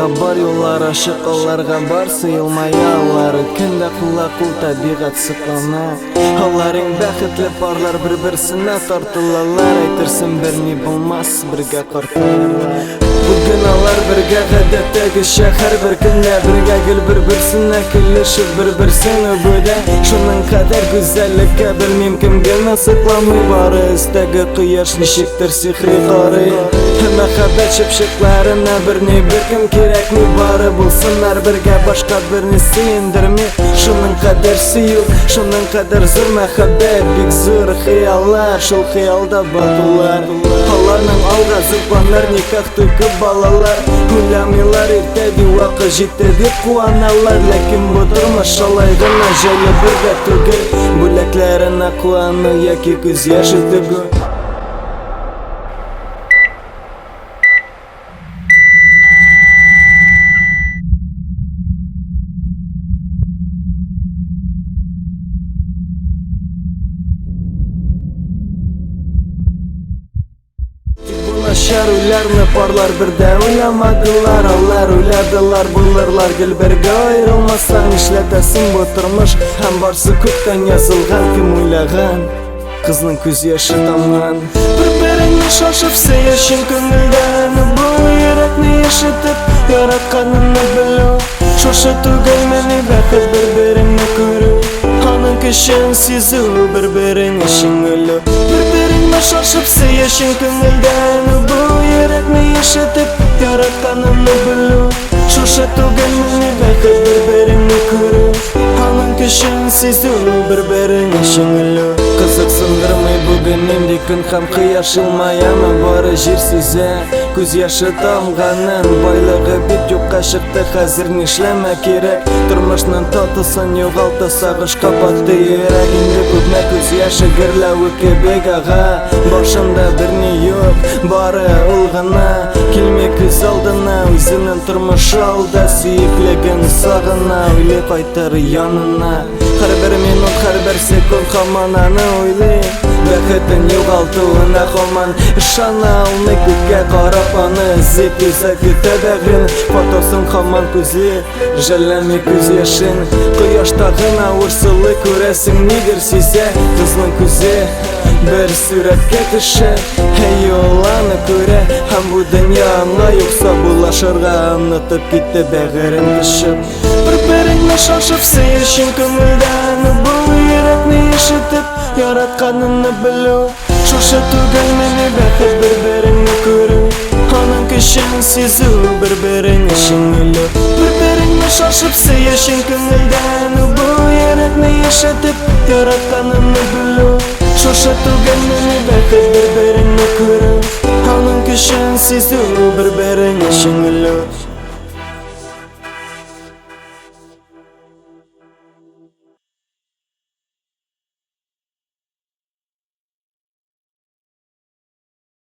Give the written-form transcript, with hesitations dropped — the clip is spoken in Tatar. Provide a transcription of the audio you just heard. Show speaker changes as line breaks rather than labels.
Yollarga bar yollar aşık onlarga bar sıyılmayanlar Kende kula kul tabiat sıklana Onların bəxtli parlar bir-birsine tartılalar Aytırsın birni bulmaz birge qartlar Bugün alar birge gadetdagi şehir bir günde birge gül bir-birsine küllüşüp bir-birsini öbüde Şunun kadar güzellikka bilmem kimge nasıqlamı bari Istagi quyosh nishikdir sihri qori Mehabbat shipshiqlarina birni bir kim kerakmi bari Bulsinlar birga boshqa birni suyindirmi Şunun kadar suyuq, şunun kadar zo'r mehabbat Bek zo'r xiyollar, shul xiyolda botullar Onlarning olga zilpanlar nikoh to'kib balalar O'ylamaylar ertaga vaqt jetdi deb quvonarlar Lekin bu turmush olaygina joyi birga tugul Bo'laklarini quvoni yoki ko'z yoshi tugul Şer uylarını parlar birde uylamadılar Onlar uyladılar bulurlar gül birge ayrılmasan işletesin bu turmuş Hem barsı kökten yazılgan kim uylagan Kızның көз yaşı damgan Bir-birini şaşıp sevişin көңілден Bu yürekni yaşatıp yaratkanını bilу Şoşı tugay meni бәхет bir-birini көру Anın kışın sizu bir-birini şingülü Bir-birini şaşıp sevişin көңілден Bu yürekni yaşatıp yaratkanını bilу Şoşı tugay meni бәхет bir-birini көру Anın kışın sizu bir-birini şingülü Kızık sındırmay bugün emdi kun ham qiyashilmayami Bari jir size ko'z yashi damganin Boylig'i bit yo'qqa chiqdi hazir nishlama kerak Turmushning totisin yo'g'alti sag'ish qopatdi yurak Endi ko'pma ko'z yashi girlavi kebegag'a Boshimda birni yo'q bari ulg'ina Kelmay ko'z oldina o'zining turmushi oldi Suyukligin sog'ina uyli qaytar yonina Har bir minut har bir sekund hamon ana o'ylay Бәхетін yo'g'altuuna hamon ishona olmay ko'kka qarab Oni izlab ko'za ko'ta bag'rin Fotosin hamon ko'zi Jallamay ko'z yashin Quyoshdag'ina ursili ko'rasin Nigir size qizning ko'zi Bir suratga tushib Yo'llarni ko'ra Ham bu dunyonga yo'qsa bulashirga Unutib ketdi bag'rin tushib Bir-birini shoshib sevishing ko'ngildan Bu yurakni eshitib yaratganini bilу Şoşı tugay meni бәхет bir-birini көру Anın kışın sizu bir-birini şingülü Bir-birini şaşıp sevişin көңілден Bu yurakni eshitib yaratganini bilу Şoşı tugay meni бәхет bir-birini көру Anın kışın sizu bir-birini şingülü